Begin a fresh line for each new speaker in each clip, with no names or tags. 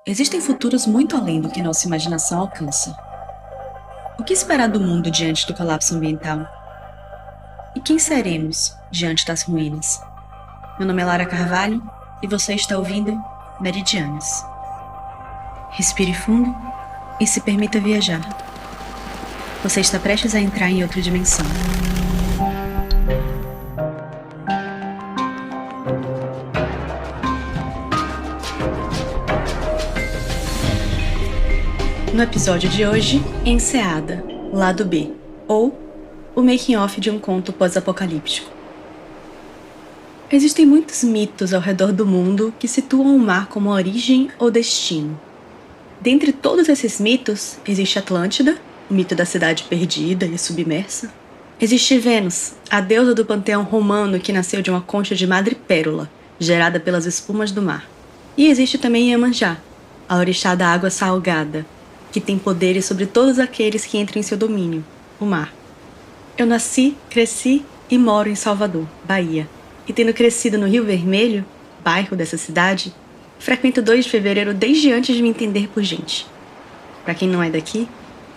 Existem futuros muito além do que nossa imaginação alcança. O que esperar do mundo diante do colapso ambiental? E quem seremos diante das ruínas? Meu nome é Lara Carvalho e você está ouvindo Meridianos. Respire fundo e se permita viajar. Você está prestes a entrar em outra dimensão. No episódio de hoje, Enseada, Lado B, ou o making-off de um conto pós-apocalíptico. Existem muitos mitos ao redor do mundo que situam o mar como origem ou destino. Dentre todos esses mitos, existe Atlântida, o mito da cidade perdida e submersa. Existe Vênus, a deusa do panteão romano que nasceu de uma concha de madrepérola, gerada pelas espumas do mar. E existe também Iemanjá, a orixá da água salgada, que tem poderes sobre todos aqueles que entram em seu domínio, o mar. Eu nasci, cresci e moro em Salvador, Bahia. E tendo crescido no Rio Vermelho, bairro dessa cidade, frequento 2 de fevereiro desde antes de me entender por gente. Para quem não é daqui,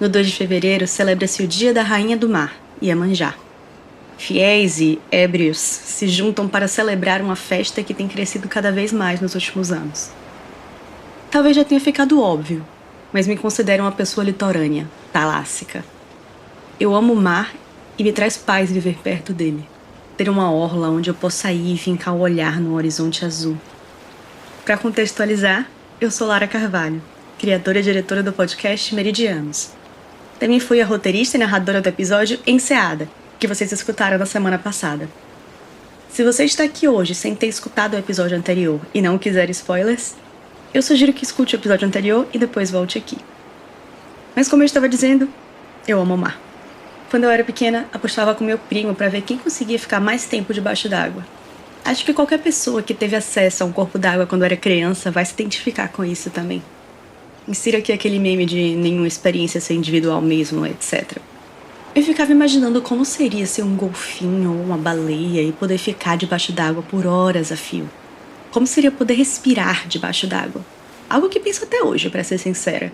no 2 de fevereiro celebra-se o Dia da Rainha do Mar, Iemanjá. Fiéis e ébrios se juntam para celebrar uma festa que tem crescido cada vez mais nos últimos anos. Talvez já tenha ficado óbvio, mas me considero uma pessoa litorânea, talássica. Eu amo o mar e me traz paz viver perto dele. Ter uma orla onde eu possa ir e fincar o olhar no horizonte azul. Para contextualizar, eu sou Lara Carvalho, criadora e diretora do podcast Meridianos. Também fui a roteirista e narradora do episódio Enseada, que vocês escutaram na semana passada. Se você está aqui hoje sem ter escutado o episódio anterior e não quiser spoilers, eu sugiro que escute o episódio anterior e depois volte aqui. Mas como eu estava dizendo, eu amo o mar. Quando eu era pequena, apostava com meu primo para ver quem conseguia ficar mais tempo debaixo d'água. Acho que qualquer pessoa que teve acesso a um corpo d'água quando era criança vai se identificar com isso também. Insira aqui aquele meme de nenhuma experiência ser individual mesmo, etc. Eu ficava imaginando como seria ser um golfinho ou uma baleia e poder ficar debaixo d'água por horas a fio. Como seria poder respirar debaixo d'água? Algo que penso até hoje, para ser sincera.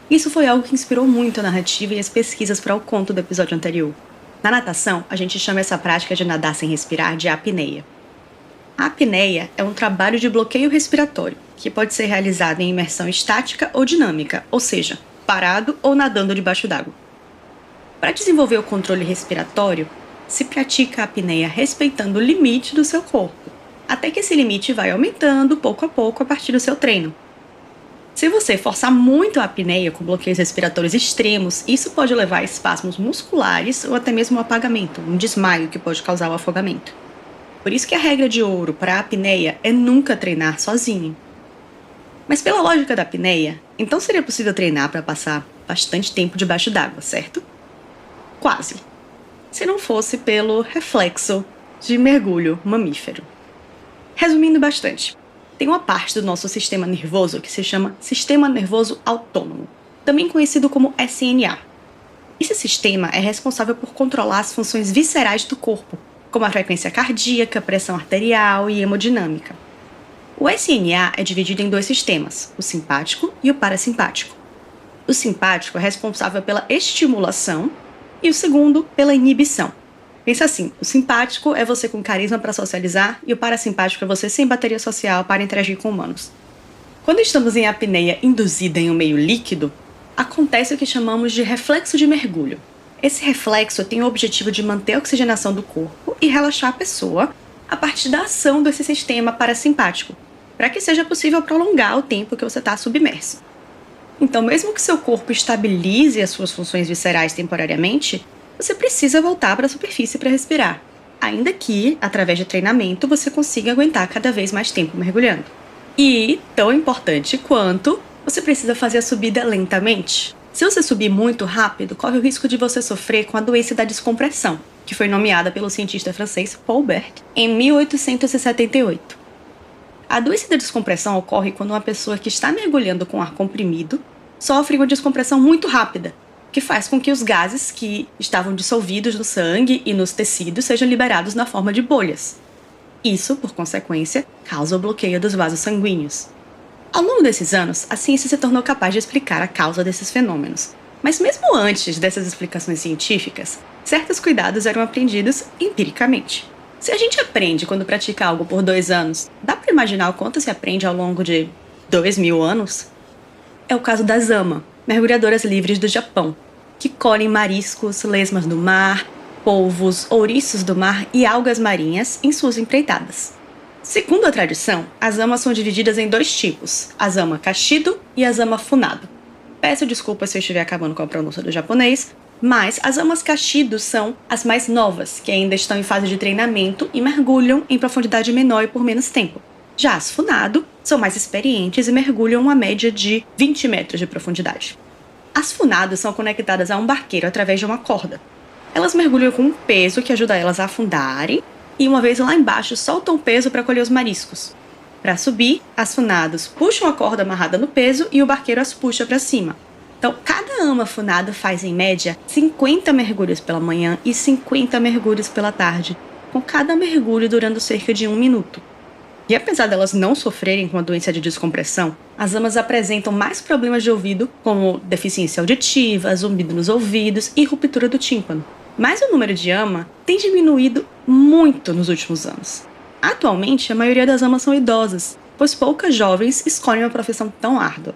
Isso foi algo que inspirou muito a narrativa e as pesquisas para o conto do episódio anterior. Na natação, a gente chama essa prática de nadar sem respirar de apneia. A apneia é um trabalho de bloqueio respiratório, que pode ser realizado em imersão estática ou dinâmica, ou seja, parado ou nadando debaixo d'água. Para desenvolver o controle respiratório, se pratica a apneia respeitando o limite do seu corpo, até que esse limite vai aumentando pouco a pouco a partir do seu treino. Se você forçar muito a apneia com bloqueios respiratórios extremos, isso pode levar a espasmos musculares ou até mesmo um apagamento, um desmaio que pode causar o afogamento. Por isso que a regra de ouro para a apneia é nunca treinar sozinho. Mas pela lógica da apneia, então seria possível treinar para passar bastante tempo debaixo d'água, certo? Quase. Se não fosse pelo reflexo de mergulho mamífero. Resumindo bastante, tem uma parte do nosso sistema nervoso que se chama Sistema Nervoso Autônomo, também conhecido como SNA. Esse sistema é responsável por controlar as funções viscerais do corpo, como a frequência cardíaca, pressão arterial e hemodinâmica. O SNA é dividido em 2 sistemas, o simpático e o parasimpático. O simpático é responsável pela estimulação e o segundo pela inibição. Pensa assim, o simpático é você com carisma para socializar e o parasimpático é você sem bateria social para interagir com humanos. Quando estamos em apneia induzida em um meio líquido, acontece o que chamamos de reflexo de mergulho. Esse reflexo tem o objetivo de manter a oxigenação do corpo e relaxar a pessoa a partir da ação desse sistema parasimpático, para que seja possível prolongar o tempo que você está submerso. Então, mesmo que seu corpo estabilize as suas funções viscerais temporariamente, você precisa voltar para a superfície para respirar, ainda que, através de treinamento, você consiga aguentar cada vez mais tempo mergulhando. E, tão importante quanto, você precisa fazer a subida lentamente. Se você subir muito rápido, corre o risco de você sofrer com a doença da descompressão, que foi nomeada pelo cientista francês Paul Bert em 1878. A doença da descompressão ocorre quando uma pessoa que está mergulhando com ar comprimido sofre uma descompressão muito rápida, que faz com que os gases que estavam dissolvidos no sangue e nos tecidos sejam liberados na forma de bolhas. Isso, por consequência, causa o bloqueio dos vasos sanguíneos. Ao longo desses anos, a ciência se tornou capaz de explicar a causa desses fenômenos. Mas mesmo antes dessas explicações científicas, certos cuidados eram aprendidos empiricamente. Se a gente aprende quando pratica algo por 2 anos, dá para imaginar o quanto se aprende ao longo de 2.000 anos? É o caso das ama, mergulhadoras livres do Japão, que colhem mariscos, lesmas do mar, polvos, ouriços do mar e algas marinhas em suas empreitadas. Segundo a tradição, as amas são divididas em 2 tipos, as ama kashido e as ama funado. Peço desculpas se eu estiver acabando com a pronúncia do japonês, mas as amas kashido são as mais novas, que ainda estão em fase de treinamento e mergulham em profundidade menor e por menos tempo. Já as funado são mais experientes e mergulham uma média de 20 metros de profundidade. As funado são conectadas a um barqueiro através de uma corda. Elas mergulham com um peso que ajuda elas a afundarem e, uma vez lá embaixo, soltam o peso para colher os mariscos. Para subir, as funados puxam a corda amarrada no peso e o barqueiro as puxa para cima. Então, cada ama funado faz, em média, 50 mergulhos pela manhã e 50 mergulhos pela tarde, com cada mergulho durando cerca de 1 minuto. E apesar delas não sofrerem com a doença de descompressão, as amas apresentam mais problemas de ouvido, como deficiência auditiva, zumbido nos ouvidos e ruptura do tímpano. Mas o número de ama tem diminuído muito nos últimos anos. Atualmente, a maioria das amas são idosas, pois poucas jovens escolhem uma profissão tão árdua.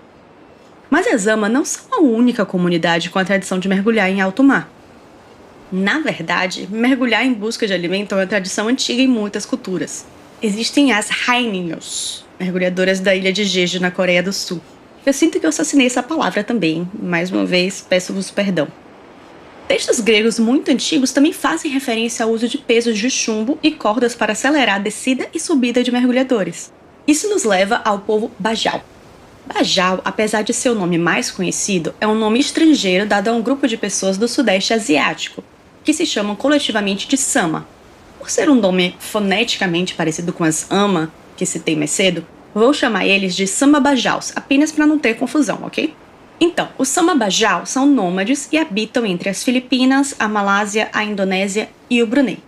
Mas as amas não são a única comunidade com a tradição de mergulhar em alto mar. Na verdade, mergulhar em busca de alimento é uma tradição antiga em muitas culturas. Existem as Haenyos, mergulhadoras da ilha de Jeju, na Coreia do Sul. Eu sinto que eu assassinei essa palavra também. Mais uma vez, peço-vos perdão. Textos gregos muito antigos também fazem referência ao uso de pesos de chumbo e cordas para acelerar a descida e subida de mergulhadores. Isso nos leva ao povo Bajau. Bajau, apesar de ser o nome mais conhecido, é um nome estrangeiro dado a um grupo de pessoas do Sudeste Asiático, que se chamam coletivamente de Sama. Por ser um nome foneticamente parecido com as ama, que citei mais cedo, vou chamar eles de Sama Bajaus, apenas para não ter confusão, ok? Então, os Sama Bajau são nômades e habitam entre as Filipinas, a Malásia, a Indonésia e o Brunei.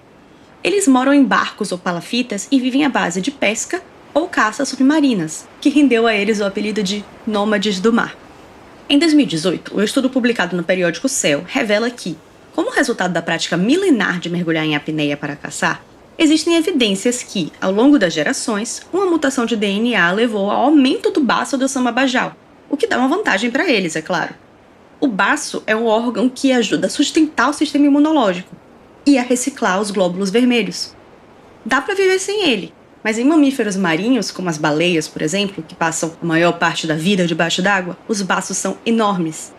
Eles moram em barcos ou palafitas e vivem à base de pesca ou caças submarinas, que rendeu a eles o apelido de nômades do mar. Em 2018, o estudo publicado no periódico Cell revela que, como resultado da prática milenar de mergulhar em apneia para caçar, existem evidências que, ao longo das gerações, uma mutação de DNA levou ao aumento do baço do Sama Bajau, o que dá uma vantagem para eles, é claro. O baço é um órgão que ajuda a sustentar o sistema imunológico e a reciclar os glóbulos vermelhos. Dá para viver sem ele, mas em mamíferos marinhos, como as baleias, por exemplo, que passam a maior parte da vida debaixo d'água, os baços são enormes.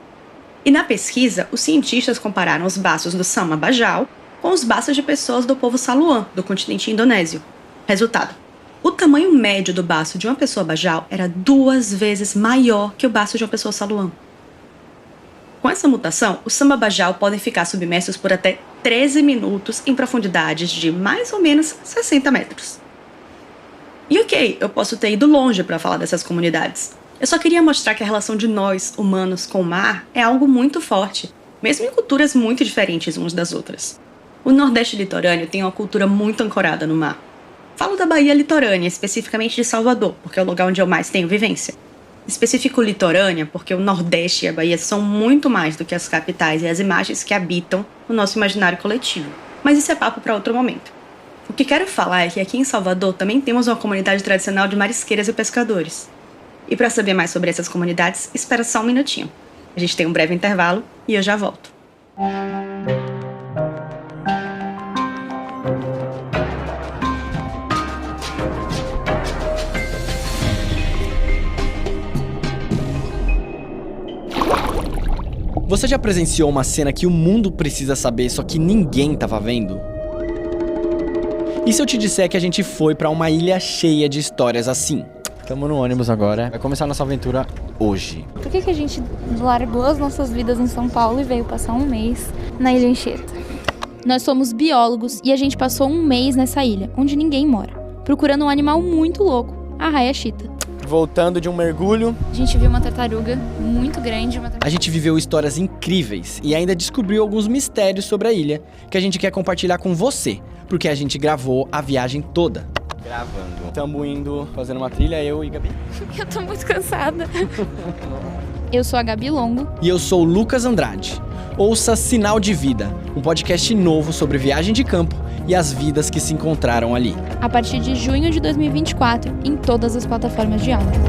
E na pesquisa, os cientistas compararam os baços do Sama Bajau com os baços de pessoas do povo Saluan, do continente indonésio. Resultado: o tamanho médio do baço de uma pessoa Bajau era 2 vezes maior que o baço de uma pessoa Saluan. Com essa mutação, os Sama Bajau podem ficar submersos por até 13 minutos em profundidades de mais ou menos 60 metros. E ok, eu posso ter ido longe para falar dessas comunidades. Eu só queria mostrar que a relação de nós, humanos, com o mar é algo muito forte, mesmo em culturas muito diferentes umas das outras. O Nordeste litorâneo tem uma cultura muito ancorada no mar. Falo da Bahia litorânea, especificamente de Salvador, porque é o lugar onde eu mais tenho vivência. Especifico litorânea porque o Nordeste e a Bahia são muito mais do que as capitais e as imagens que habitam o nosso imaginário coletivo. Mas isso é papo para outro momento. O que quero falar é que aqui em Salvador também temos uma comunidade tradicional de marisqueiras e pescadores. E para saber mais sobre essas comunidades, espera só um minutinho. A gente tem um breve intervalo e eu já volto.
Você já presenciou uma cena que o mundo precisa saber, só que ninguém tava vendo? E se eu te disser que a gente foi pra uma ilha cheia de histórias assim? Tamo no ônibus agora, vai começar a nossa aventura hoje.
Por que a gente largou as nossas vidas em São Paulo e veio passar um mês na Ilha Anchieta? Nós somos biólogos e a gente passou um mês nessa ilha, onde ninguém mora, procurando um animal muito louco, a raia chita.
Voltando de um mergulho,
A gente viu uma tartaruga muito grande.
a gente viveu histórias incríveis e ainda descobriu alguns mistérios sobre a ilha que a gente quer compartilhar com você, porque a gente gravou a viagem toda. Gravando. Tamo indo fazendo uma trilha, eu e Gabi.
Eu tô muito cansada. Eu sou a Gabi Longo.
E eu sou o Lucas Andrade. Ouça Sinal de Vida, um podcast novo sobre viagem de campo e as vidas que se encontraram ali.
A partir de junho de 2024, em todas as plataformas de áudio.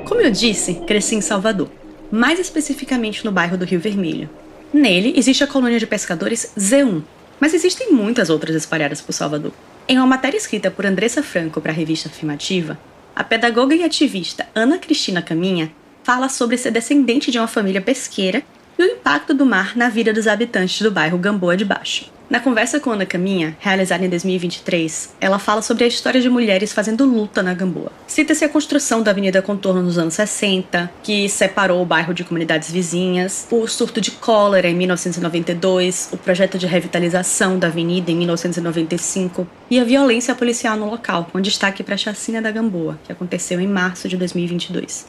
Como eu disse, cresci em Salvador, mais especificamente no bairro do Rio Vermelho. Nele existe a colônia de pescadores Z1, mas existem muitas outras espalhadas por Salvador. Em uma matéria escrita por Andressa Franco para a revista Afirmativa, a pedagoga e ativista Ana Cristina Caminha fala sobre ser descendente de uma família pesqueira e o impacto do mar na vida dos habitantes do bairro Gamboa de Baixo. Na conversa com Ana Caminha, realizada em 2023, ela fala sobre a história de mulheres fazendo luta na Gamboa. Cita-se a construção da Avenida Contorno nos anos 60, que separou o bairro de comunidades vizinhas, o surto de cólera em 1992, o projeto de revitalização da avenida em 1995 e a violência policial no local, com destaque para a chacina da Gamboa, que aconteceu em março de 2022.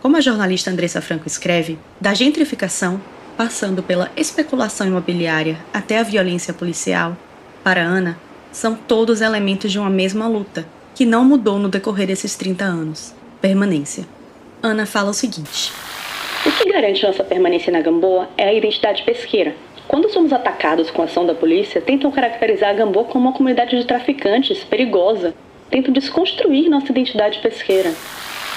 Como a jornalista Andressa Franco escreve, da gentrificação, passando pela especulação imobiliária até a violência policial, para Ana, são todos elementos de uma mesma luta, que não mudou no decorrer desses 30 anos. Permanência. Ana fala o seguinte: o que garante nossa permanência na Gamboa é a identidade pesqueira. Quando somos atacados com a ação da polícia, tentam caracterizar a Gamboa como uma comunidade de traficantes, perigosa. Tentam desconstruir nossa identidade pesqueira.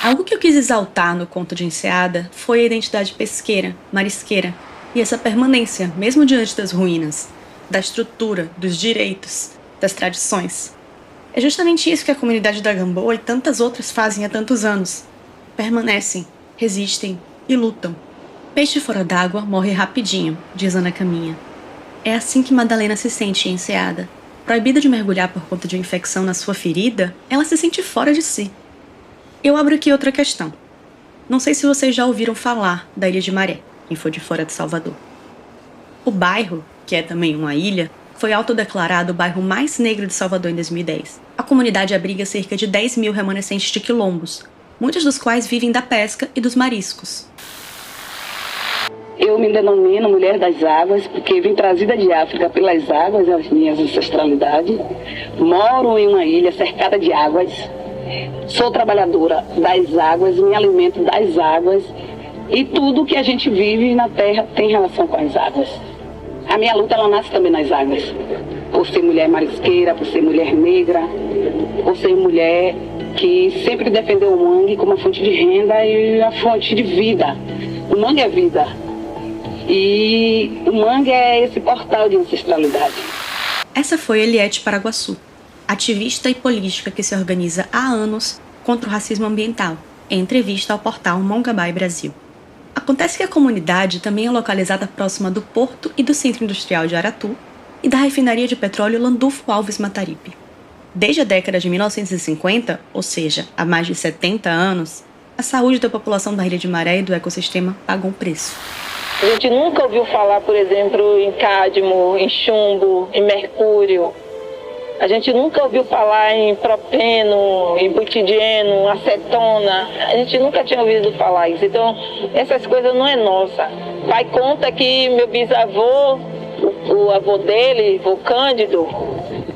Algo que eu quis exaltar no conto de Enseada foi a identidade pesqueira, marisqueira, e essa permanência, mesmo diante das ruínas, da estrutura, dos direitos, das tradições. É justamente isso que a comunidade da Gamboa e tantas outras fazem há tantos anos. Permanecem, resistem e lutam. Peixe fora d'água morre rapidinho, diz Ana Caminha. É assim que Madalena se sente em Enseada. Proibida de mergulhar por conta de uma infecção na sua ferida, ela se sente fora de si. Eu abro aqui outra questão. Não sei se vocês já ouviram falar da Ilha de Maré, quem for de fora de Salvador. O bairro, que é também uma ilha, foi autodeclarado o bairro mais negro de Salvador em 2010. A comunidade abriga cerca de 10 mil remanescentes de quilombos, muitos dos quais vivem da pesca e dos mariscos.
Eu me denomino mulher das águas, porque vim trazida de África pelas águas, as minhas ancestralidades. Moro em uma ilha cercada de águas. Sou trabalhadora das águas, me alimento das águas e tudo que a gente vive na terra tem relação com as águas. A minha luta, ela nasce também nas águas. Por ser mulher marisqueira, por ser mulher negra, por ser mulher que sempre defendeu o mangue como a fonte de renda e a fonte de vida. O mangue é vida. E o mangue é esse portal de ancestralidade.
Essa foi Eliette Paraguaçu, ativista e política que se organiza há anos contra o racismo ambiental, em entrevista ao portal Mongabai Brasil. Acontece que a comunidade também é localizada próxima do Porto e do Centro Industrial de Aratu e da refinaria de petróleo Landulfo Alves Mataripe. Desde a década de 1950, ou seja, há mais de 70 anos, a saúde da população da Ilha de Maré e do ecossistema pagou um preço.
A gente nunca ouviu falar, por exemplo, em cádmio, em chumbo, em mercúrio. A gente nunca ouviu falar em propeno, em butadieno, acetona. A gente nunca tinha ouvido falar isso. Então, essas coisas não é nossa. Pai conta que meu bisavô, o avô dele, o Cândido,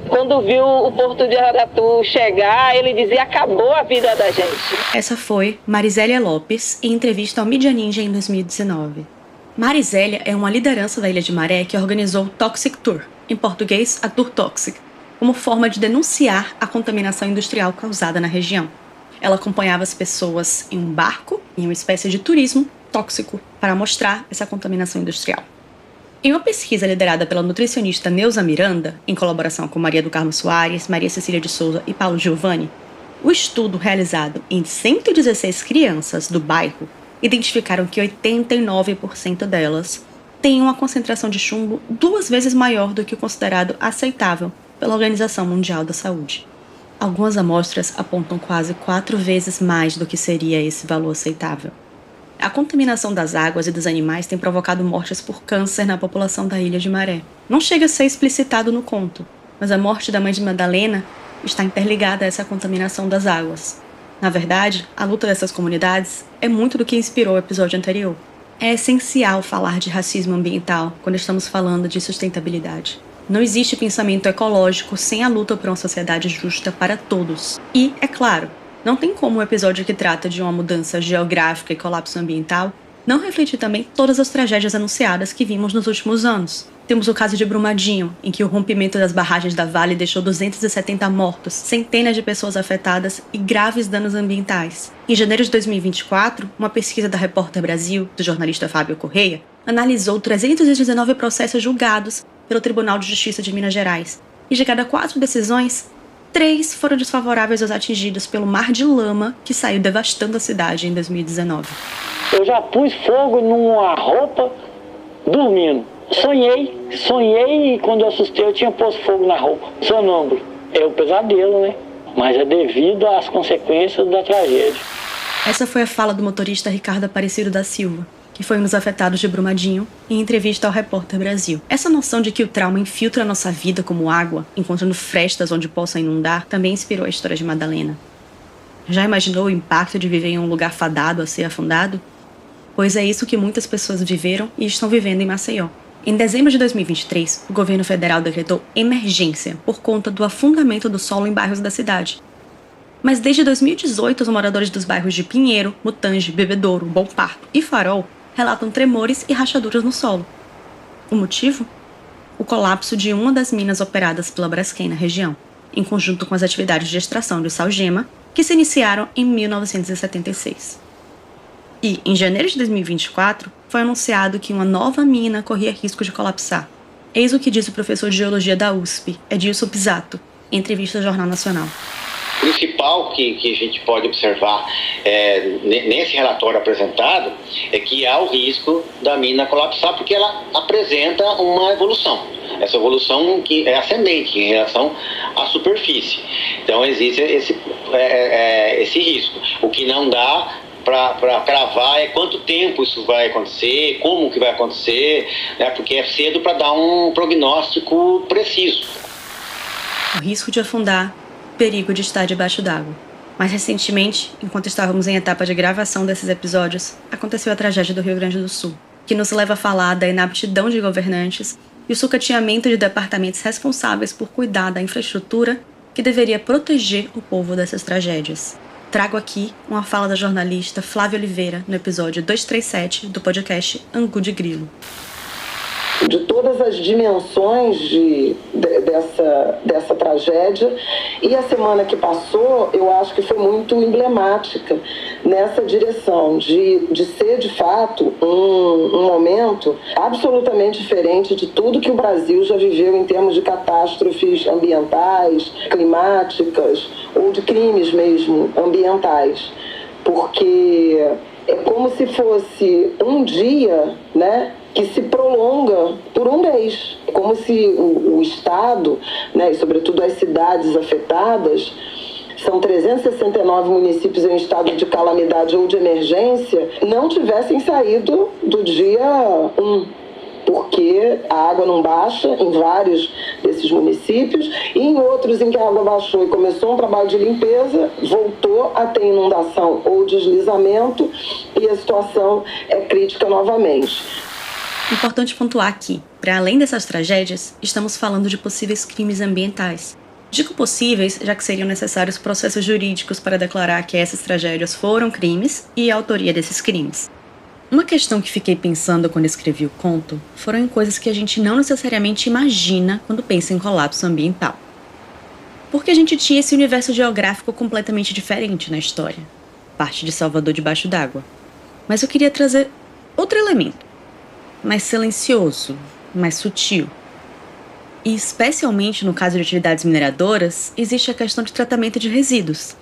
quando viu o Porto de Aratu chegar, ele dizia: acabou a vida da gente.
Essa foi Marisélia Lopes, em entrevista ao Mídia Ninja em 2019. Marisélia é uma liderança da Ilha de Maré que organizou o Toxic Tour, em português, a Tour Toxic, como forma de denunciar a contaminação industrial causada na região. Ela acompanhava as pessoas em um barco, em uma espécie de turismo tóxico, para mostrar essa contaminação industrial. Em uma pesquisa liderada pela nutricionista Neuza Miranda, em colaboração com Maria do Carmo Soares, Maria Cecília de Souza e Paulo Giovanni, o estudo realizado em 116 crianças do bairro identificaram que 89% delas têm uma concentração de chumbo 2 vezes maior do que o considerado aceitável pela Organização Mundial da Saúde. Algumas amostras apontam quase 4 vezes mais do que seria esse valor aceitável. A contaminação das águas e dos animais tem provocado mortes por câncer na população da Ilha de Maré. Não chega a ser explicitado no conto, mas a morte da mãe de Madalena está interligada a essa contaminação das águas. Na verdade, a luta dessas comunidades é muito do que inspirou o episódio anterior. É essencial falar de racismo ambiental quando estamos falando de sustentabilidade. Não existe pensamento ecológico sem a luta por uma sociedade justa para todos. E, é claro, não tem como um episódio que trata de uma mudança geográfica e colapso ambiental não refletir também todas as tragédias anunciadas que vimos nos últimos anos. Temos o caso de Brumadinho, em que o rompimento das barragens da Vale deixou 270 mortos, centenas de pessoas afetadas e graves danos ambientais. Em janeiro de 2024, uma pesquisa da Repórter Brasil, do jornalista Fábio Correia, analisou 319 processos julgados pelo Tribunal de Justiça de Minas Gerais. E de cada 4 decisões, 3 foram desfavoráveis aos atingidos pelo mar de lama que saiu devastando a cidade em 2019.
Eu já pus fogo numa roupa dormindo. Sonhei e quando eu assustei eu tinha posto fogo na roupa. Sonâmbulo. É o pesadelo, né? Mas é devido às consequências da tragédia.
Essa foi a fala do motorista Ricardo Aparecido da Silva, que foi um dos afetados de Brumadinho, em entrevista ao Repórter Brasil. Essa noção de que o trauma infiltra a nossa vida como água, encontrando frestas onde possa inundar, também inspirou a história de Madalena. Já imaginou o impacto de viver em um lugar fadado a ser afundado? Pois é isso que muitas pessoas viveram e estão vivendo em Maceió. Em dezembro de 2023, o governo federal decretou emergência por conta do afundamento do solo em bairros da cidade. Mas desde 2018, os moradores dos bairros de Pinheiro, Mutange, Bebedouro, Bom Parto e Farol relatam tremores e rachaduras no solo. O motivo? O colapso de uma das minas operadas pela Braskem na região, em conjunto com as atividades de extração de sal-gema, que se iniciaram em 1976. E, em janeiro de 2024, foi anunciado que uma nova mina corria risco de colapsar. Eis o que diz o professor de Geologia da USP, Edilson Pisato, em entrevista ao Jornal Nacional.
O principal que a gente pode observar nesse relatório apresentado é que há o risco da mina colapsar porque ela apresenta uma evolução. Essa evolução que é ascendente em relação à superfície. Então existe esse risco. O que não dá para cravar é quanto tempo isso vai acontecer, como que vai acontecer, né? Porque é cedo para dar um prognóstico preciso.
O risco de afundar, perigo de estar debaixo d'água. Mais recentemente, enquanto estávamos em etapa de gravação desses episódios, aconteceu a tragédia do Rio Grande do Sul, que nos leva a falar da inaptidão de governantes e o sucateamento de departamentos responsáveis por cuidar da infraestrutura que deveria proteger o povo dessas tragédias. Trago aqui uma fala da jornalista Flávia Oliveira no episódio 237 do podcast Angu de Grilo.
De todas as dimensões dessa tragédia, e a semana que passou eu acho que foi muito emblemática nessa direção de ser de fato um momento absolutamente diferente de tudo que o Brasil já viveu em termos de catástrofes ambientais, climáticas ou de crimes mesmo ambientais, porque é como se fosse um dia, né, que se prolonga por um mês, como se o Estado, né, e sobretudo as cidades afetadas, são 369 municípios em estado de calamidade ou de emergência, não tivessem saído do dia 1, porque a água não baixa em vários desses municípios e em outros em que a água baixou e começou um trabalho de limpeza, voltou a ter inundação ou deslizamento e a situação é crítica novamente.
Importante pontuar que, para além dessas tragédias, estamos falando de possíveis crimes ambientais. Digo possíveis, já que seriam necessários processos jurídicos para declarar que essas tragédias foram crimes e a autoria desses crimes. Uma questão que fiquei pensando quando escrevi o conto foram em coisas que a gente não necessariamente imagina quando pensa em colapso ambiental. Porque a gente tinha esse universo geográfico completamente diferente na história, parte de Salvador debaixo d'água. Mas eu queria trazer outro elemento, mais silencioso, mais sutil. E especialmente no caso de atividades mineradoras, existe a questão de tratamento de resíduos.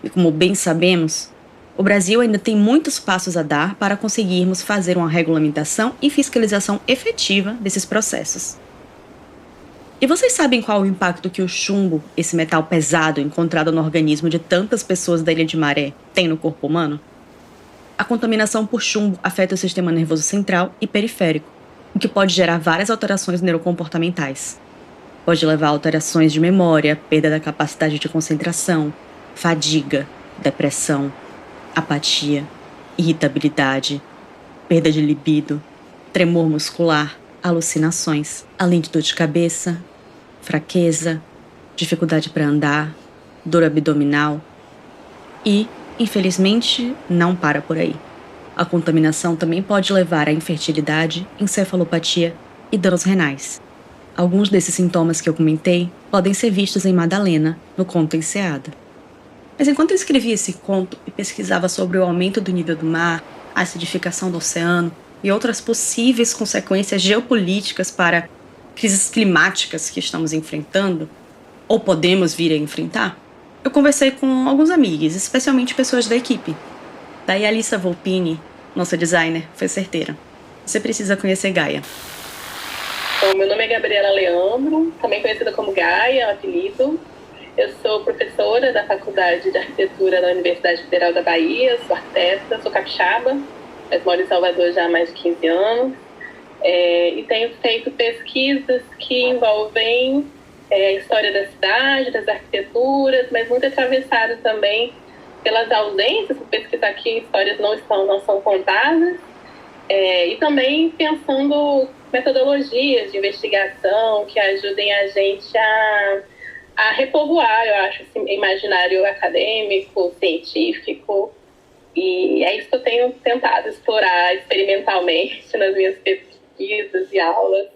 E como bem sabemos, o Brasil ainda tem muitos passos a dar para conseguirmos fazer uma regulamentação e fiscalização efetiva desses processos. E vocês sabem qual é o impacto que o chumbo, esse metal pesado encontrado no organismo de tantas pessoas da Ilha de Maré, tem no corpo humano? A contaminação por chumbo afeta o sistema nervoso central e periférico, o que pode gerar várias alterações neurocomportamentais. Pode levar a alterações de memória, perda da capacidade de concentração, fadiga, depressão, apatia, irritabilidade, perda de libido, tremor muscular, alucinações, além de dor de cabeça, fraqueza, dificuldade para andar, dor abdominal e, infelizmente, não para por aí. A contaminação também pode levar à infertilidade, encefalopatia e danos renais. Alguns desses sintomas que eu comentei podem ser vistos em Madalena, no conto Enseada. Mas enquanto eu escrevia esse conto e pesquisava sobre o aumento do nível do mar, a acidificação do oceano e outras possíveis consequências geopolíticas para crises climáticas que estamos enfrentando, ou podemos vir a enfrentar, eu conversei com alguns amigos, especialmente pessoas da equipe. Daí a Alissa Volpini, nossa designer, foi certeira. Você precisa conhecer Gaia.
Bom, meu nome é Gabriela Leandro, também conhecida como Gaia, é um apelido. Eu sou professora da Faculdade de Arquitetura da Universidade Federal da Bahia, sou arquiteta, sou capixaba, mas moro em Salvador já há mais de 15 anos. E tenho feito pesquisas que envolvem a história da cidade, das arquiteturas, mas muito atravessado também pelas ausências, por pesquisar que histórias não são contadas, e também pensando metodologias de investigação que ajudem a gente a repovoar, eu acho, esse imaginário acadêmico, científico, e é isso que eu tenho tentado explorar experimentalmente nas minhas pesquisas e aulas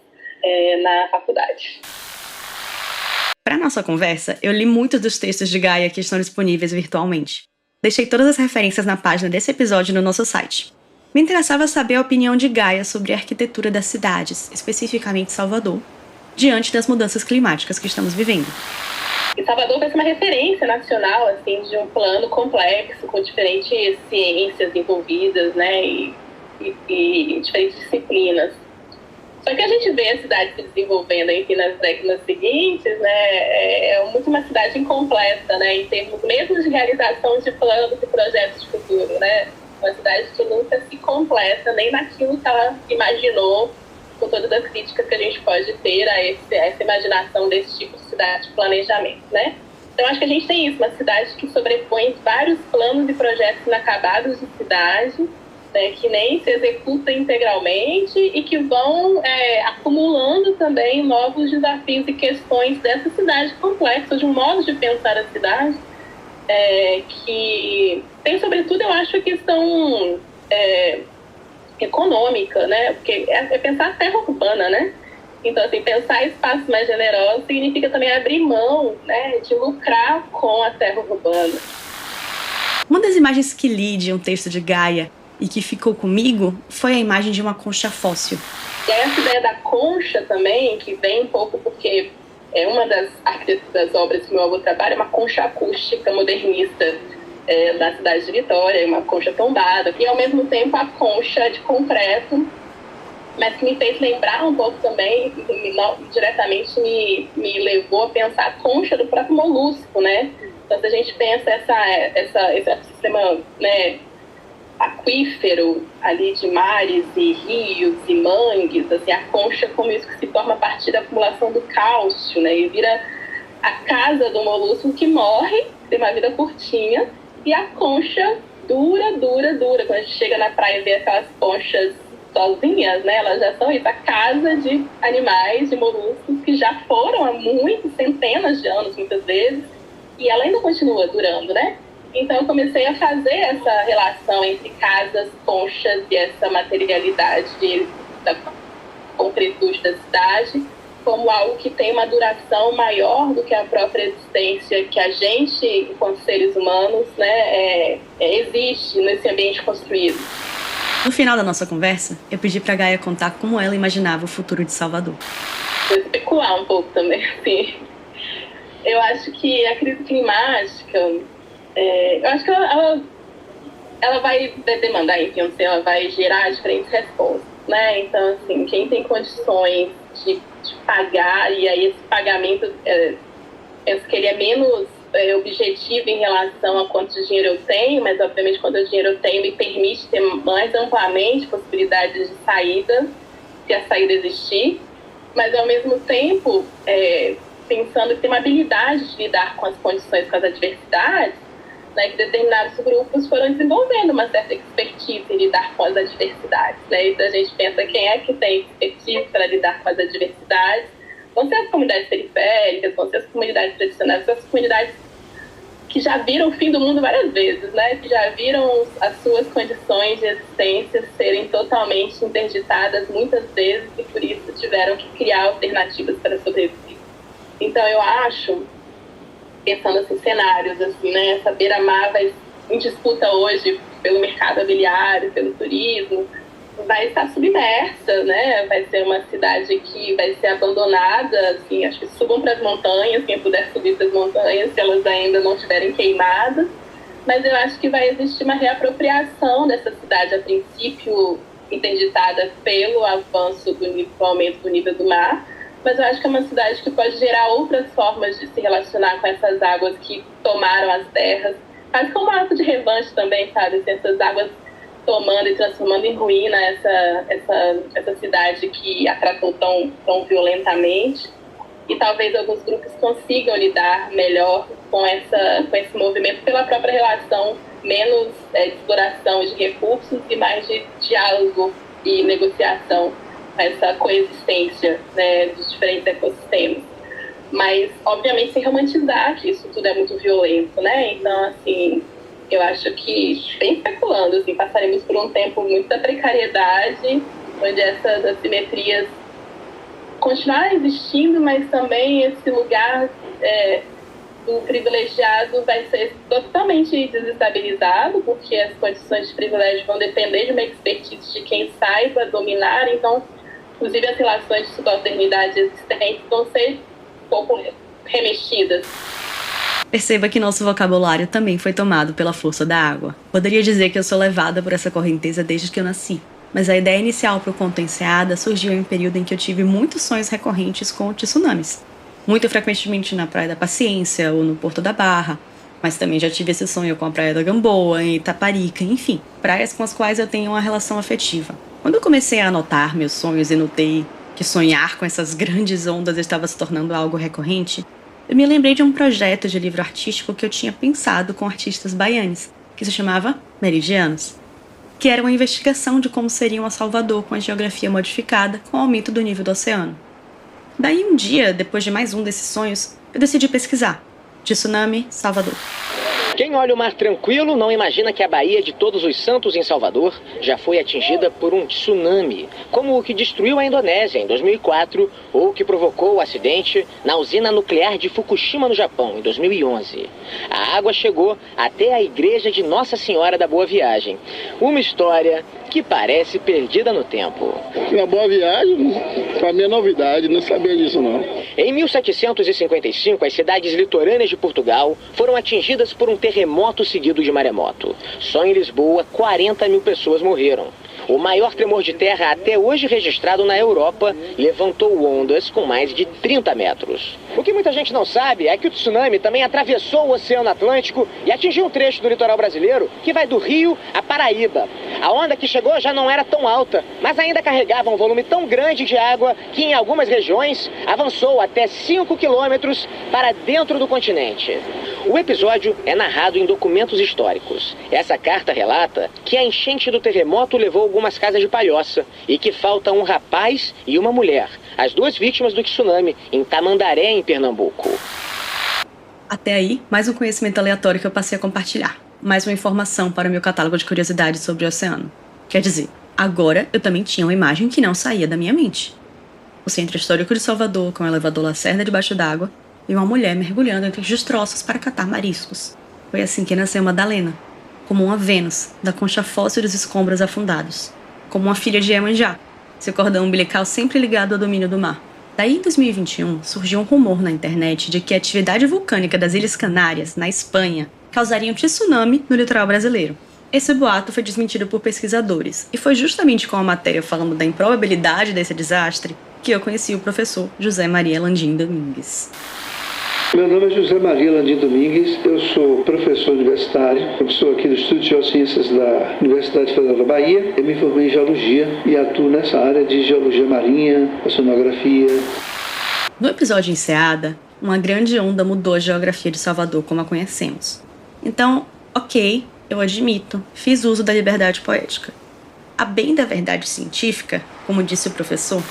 na faculdade.
Para nossa conversa, eu li muitos dos textos de Gaia que estão disponíveis virtualmente. Deixei todas as referências na página desse episódio no nosso site. Me interessava saber a opinião de Gaia sobre a arquitetura das cidades, especificamente Salvador, diante das mudanças climáticas que estamos vivendo.
E Salvador vai ser uma referência nacional, assim, de um plano complexo, com diferentes ciências envolvidas, né, e diferentes disciplinas. Só que a gente vê a cidade se desenvolvendo, enfim, nas décadas seguintes, né, é muito uma cidade incompleta, né, em termos mesmo de realização de planos e projetos de futuro, né, uma cidade que nunca se completa nem naquilo que ela imaginou, com todas as críticas que a gente pode ter a essa imaginação desse tipo de cidade de planejamento, né. Então, acho que a gente tem isso, uma cidade que sobrepõe vários planos e projetos inacabados de cidade, né, que nem se executa integralmente e que vão acumulando também novos desafios e questões dessa cidade complexa, de um modo de pensar a cidade, que tem, sobretudo, eu acho, a questão econômica, né, porque é pensar a terra urbana, né? Então, assim, pensar espaços mais generosos significa também abrir mão, né, de lucrar com a terra urbana.
Uma das imagens que li de um texto de Gaia e que ficou comigo foi a imagem de uma concha fóssil.
E aí essa ideia da concha também, que vem um pouco porque é uma das obras que meu avô trabalha, é uma concha acústica modernista da cidade de Vitória, uma concha tombada, e ao mesmo tempo a concha de concreto, mas que me fez lembrar um pouco também, diretamente me levou a pensar a concha do próprio molusco, né? Então, se a gente pensa esse sistema, né, aquífero ali de mares e rios e mangues, assim, a concha como isso que se forma a partir da acumulação do cálcio, né, e vira a casa do molusco que morre, tem uma vida curtinha, e a concha dura. Quando a gente chega na praia e vê aquelas conchas sozinhas, né, elas já são isso, a casa de animais, de moluscos que já foram há muitos, centenas de anos, muitas vezes, e ela ainda continua durando, né? Então eu comecei a fazer essa relação entre casas, conchas e essa materialidade da concretude da cidade como algo que tem uma duração maior do que a própria existência que a gente, enquanto seres humanos, né, existe nesse ambiente construído.
No final da nossa conversa, eu pedi para Gaia contar como ela imaginava o futuro de Salvador.
Vou especular um pouco também, assim. Eu acho que a crise climática, eu acho que ela vai demandar, enfim, ela vai gerar diferentes respostas, né? Então, assim, quem tem condições de pagar, e aí esse pagamento, penso que ele é menos objetivo em relação a quanto dinheiro eu tenho, mas obviamente quanto dinheiro eu tenho me permite ter mais amplamente possibilidades de saída, se a saída existir, mas ao mesmo tempo pensando que tem uma habilidade de lidar com as condições, com as adversidades, né, que determinados grupos foram desenvolvendo uma certa expertise em lidar com as adversidades. Né? Então a gente pensa quem é que tem expertise para lidar com as adversidades. Vão ser as comunidades periféricas, vão ser as comunidades tradicionais, as comunidades que já viram o fim do mundo várias vezes, né? Que já viram as suas condições de existência serem totalmente interditadas muitas vezes e por isso tiveram que criar alternativas para sobreviver. Então eu acho, pensando assim, cenários, assim, né? Essa beira-mar vai em disputa hoje pelo mercado imobiliário, pelo turismo, vai estar submersa, né? Vai ser uma cidade que vai ser abandonada, assim, acho que subam para as montanhas, quem puder subir para as montanhas, se elas ainda não estiverem queimadas. Mas eu acho que vai existir uma reapropriação dessa cidade, a princípio interditada pelo avanço do aumento do nível do mar, mas eu acho que é uma cidade que pode gerar outras formas de se relacionar com essas águas que tomaram as terras, quase como um ato de revanche também, sabe? Assim, essas águas tomando e transformando em ruína essa cidade que a tratou tão violentamente. E talvez alguns grupos consigam lidar melhor com esse movimento pela própria relação, menos de exploração de recursos e mais de diálogo e negociação, essa coexistência, né, dos diferentes ecossistemas. Mas, obviamente, sem romantizar que isso tudo é muito violento, né? Então, assim, eu acho que, bem especulando, assim, passaremos por um tempo muito da precariedade, onde essas assimetrias continuarem existindo, mas também esse lugar do privilegiado vai ser totalmente desestabilizado, porque as condições de privilégio vão depender de uma expertise de quem saiba dominar, então, inclusive, as relações de subalternidade existentes vão ser um pouco remexidas.
Perceba que nosso vocabulário também foi tomado pela força da água. Poderia dizer que eu sou levada por essa correnteza desde que eu nasci, mas a ideia inicial para o conto Enseada surgiu em um período em que eu tive muitos sonhos recorrentes com tsunamis. Muito frequentemente na Praia da Paciência ou no Porto da Barra, mas também já tive esse sonho com a Praia da Gamboa, em Itaparica, enfim, praias com as quais eu tenho uma relação afetiva. Quando eu comecei a anotar meus sonhos e notei que sonhar com essas grandes ondas estava se tornando algo recorrente, eu me lembrei de um projeto de livro artístico que eu tinha pensado com artistas baianes, que se chamava Meridianos, que era uma investigação de como seria uma Salvador com a geografia modificada com o aumento do nível do oceano. Daí um dia, depois de mais um desses sonhos, eu decidi pesquisar. Tsunami, Salvador.
Quem olha o mar tranquilo não imagina que a Baía de Todos os Santos, em Salvador, já foi atingida por um tsunami, como o que destruiu a Indonésia em 2004 ou o que provocou o acidente na usina nuclear de Fukushima, no Japão, em 2011. A água chegou até a igreja de Nossa Senhora da Boa Viagem. Uma história que parece perdida no tempo.
Uma boa viagem, para mim é novidade, não sabia disso não.
Em 1755, as cidades litorâneas de Portugal foram atingidas por um terremoto seguido de maremoto. Só em Lisboa, 40 mil pessoas morreram. O maior tremor de terra até hoje registrado na Europa levantou ondas com mais de 30 metros. O que muita gente não sabe é que o tsunami também atravessou o Oceano Atlântico e atingiu um trecho do litoral brasileiro que vai do Rio à Paraíba. A onda que chegou já não era tão alta, mas ainda carregava um volume tão grande de água que em algumas regiões avançou até 5 quilômetros para dentro do continente. O episódio é narrado em documentos históricos. Essa carta relata que a enchente do terremoto levou algumas casas de palhoça e que falta um rapaz e uma mulher, as duas vítimas do tsunami, em Tamandaré, em Pernambuco.
Até aí, mais um conhecimento aleatório que eu passei a compartilhar. Mais uma informação para o meu catálogo de curiosidades sobre o oceano. Quer dizer, agora eu também tinha uma imagem que não saía da minha mente. O Centro Histórico de Salvador, com o elevador Lacerda debaixo d'água, e uma mulher mergulhando entre os destroços para catar mariscos. Foi assim que nasceu Madalena, como uma Vênus, da concha fóssil dos escombros afundados, como uma filha de Iemanjá, seu cordão umbilical sempre ligado ao domínio do mar. Daí, em 2021, surgiu um rumor na internet de que a atividade vulcânica das Ilhas Canárias, na Espanha, causaria um tsunami no litoral brasileiro. Esse boato foi desmentido por pesquisadores, e foi justamente com a matéria falando da improbabilidade desse desastre que eu conheci o professor José Maria Landim Domingues.
Meu nome é José Maria Landim Domingues, eu sou professor universitário, professor aqui do Instituto de Geociências da Universidade Federal da Bahia. Eu me formei em Geologia e atuo nessa área de Geologia Marinha, Oceanografia.
No episódio Enseada, uma grande onda mudou a geografia de Salvador como a conhecemos. Então, Ok, eu admito, fiz uso da liberdade poética. A bem da verdade científica, como disse o professor,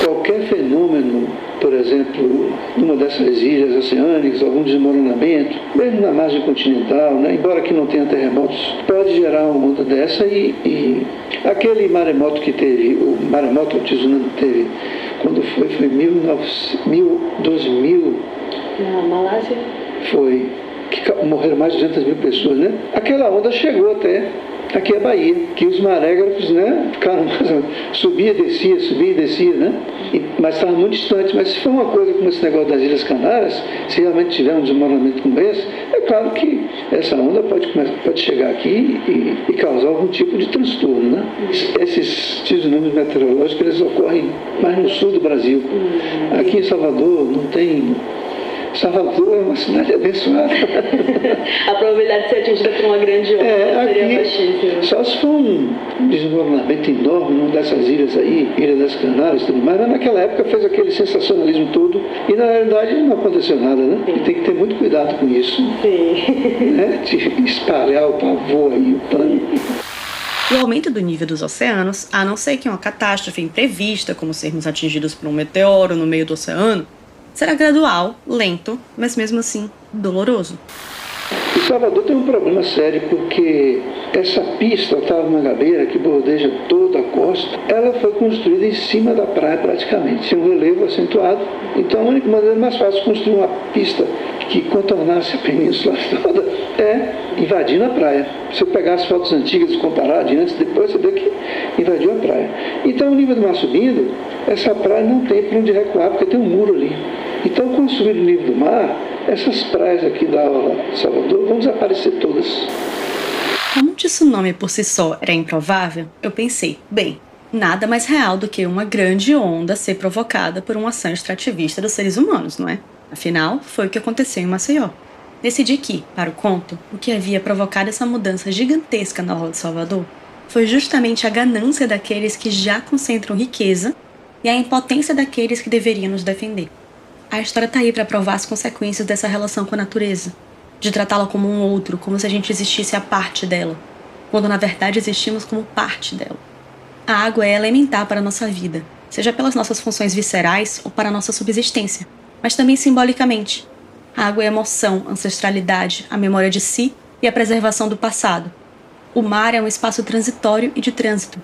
qualquer fenômeno, por exemplo, numa dessas ilhas oceânicas, algum desmoronamento, mesmo na margem continental, né, embora que não tenha terremotos, pode gerar uma onda dessa e aquele maremoto que teve, o maremoto, o tsunami que teve, quando foi em 2000,
na Malásia?
Foi, que morreram mais de 200 mil pessoas, né? Aquela onda chegou até aqui a Bahia, que os marégrafos, né, ficaram, subia e descia, né? Mas estava muito distante. Mas se for uma coisa como esse negócio das Ilhas Canárias, se realmente tiver um desmoronamento como esse, é claro que essa onda pode chegar aqui e causar algum tipo de transtorno, né? Esses tsunamis meteorológicos, eles ocorrem mais no sul do Brasil. Aqui em Salvador não tem... Salvador é uma cidade abençoada.
A probabilidade de ser atingida por uma grande onda seria baixíssima.
Só se for um desmoronamento enorme numa dessas ilhas aí, Ilha das Canárias e tudo mais, mas naquela época fez aquele sensacionalismo todo e na realidade não aconteceu nada, né? E tem que ter muito cuidado com isso.
Sim.
Né? De espalhar o pavor aí, o pânico.
O aumento do nível dos oceanos, a não ser que uma catástrofe imprevista, como sermos atingidos por um meteoro no meio do oceano, será gradual, lento, mas mesmo assim doloroso.
E Salvador tem um problema sério porque essa pista, Otávio Mangabeira, que bordeja toda a costa, ela foi construída em cima da praia praticamente, sem um relevo acentuado. Então a única maneira mais fácil de construir uma pista que contornasse a península toda é invadindo a praia. Se eu pegar as fotos antigas e comparar de antes e depois, você vê que invadiu a praia. Então o nível do mar subindo, essa praia não tem para onde recuar, porque tem um muro ali. Então, com o subir do nível do mar, essas praias aqui da orla de Salvador vão desaparecer todas.
Como um tsunami por si só era improvável, eu pensei, bem, nada mais real do que uma grande onda ser provocada por uma ação extrativista dos seres humanos, não é? Afinal, foi o que aconteceu em Maceió. Decidi que, para o conto, o que havia provocado essa mudança gigantesca na orla de Salvador foi justamente a ganância daqueles que já concentram riqueza e a impotência daqueles que deveriam nos defender. A história está aí para provar as consequências dessa relação com a natureza, de tratá-la como um outro, como se a gente existisse a parte dela, quando na verdade existimos como parte dela. A água é elementar para a nossa vida, seja pelas nossas funções viscerais ou para a nossa subsistência, mas também simbolicamente. A água é emoção, ancestralidade, a memória de si e a preservação do passado. O mar é um espaço transitório e de trânsito,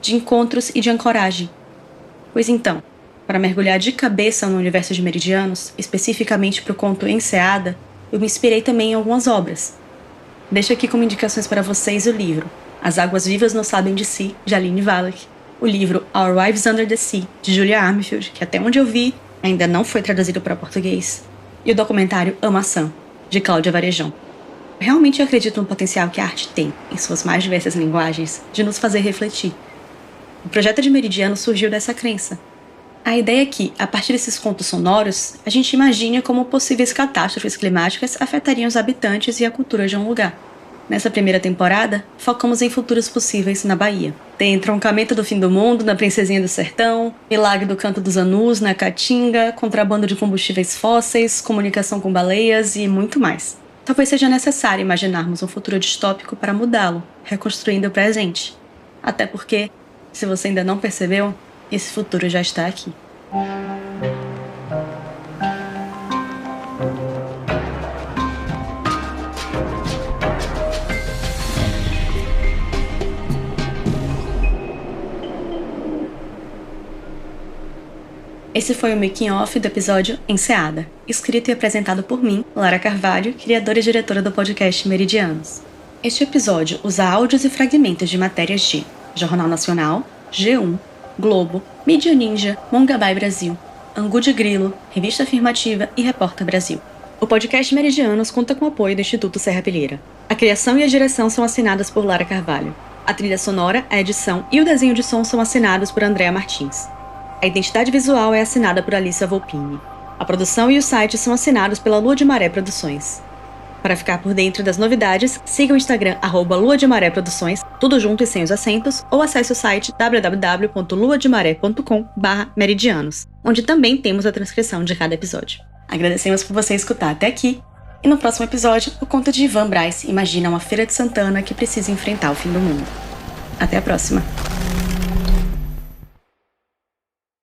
de encontros e de ancoragem. Pois então, para mergulhar de cabeça no universo de Meridianos, especificamente para o conto Enseada, eu me inspirei também em algumas obras. Deixo aqui como indicações para vocês o livro As Águas Vivas Não Sabem de Si, de Aline Wallach, o livro Our Wives Under the Sea, de Julia Armfield, que até onde eu vi, ainda não foi traduzido para português, e o documentário A Maçã, de Cláudia Varejão. Realmente eu acredito no potencial que a arte tem, em suas mais diversas linguagens, de nos fazer refletir. O projeto de Meridiano surgiu dessa crença. A ideia é que, a partir desses contos sonoros, a gente imagine como possíveis catástrofes climáticas afetariam os habitantes e a cultura de um lugar. Nessa primeira temporada, focamos em futuros possíveis na Bahia. Tem entroncamento do fim do mundo na Princesinha do Sertão, milagre do Canto dos Anus na Caatinga, contrabando de combustíveis fósseis, comunicação com baleias e muito mais. Talvez seja necessário imaginarmos um futuro distópico para mudá-lo, reconstruindo o presente. Até porque, se você ainda não percebeu, esse futuro já está aqui. Esse foi o making off do episódio Enseada, escrito e apresentado por mim, Lara Carvalho, criadora e diretora do podcast Meridianos. Este episódio usa áudios e fragmentos de matérias de Jornal Nacional, G1, Globo, Mídia Ninja, Mongabai Brasil, Angu de Grilo, Revista Afirmativa e Repórter Brasil. O podcast Meridianos conta com o apoio do Instituto Serra Pilheira. A criação e a direção são assinadas por Lara Carvalho. A trilha sonora, a edição e o desenho de som são assinados por Andréa Martins. A identidade visual é assinada por Alissa Volpini. A produção e o site são assinados pela Lua de Maré Produções. Para ficar por dentro das novidades, siga o Instagram @Lua de Maré Produções, tudo junto e sem os acentos, ou acesse o site www.luademaré.com/meridianos, onde também temos a transcrição de cada episódio. Agradecemos por você escutar até aqui E no próximo episódio, o conto de Ivan Brais imagina uma feira de Santana que precisa enfrentar o fim do mundo. Até a próxima!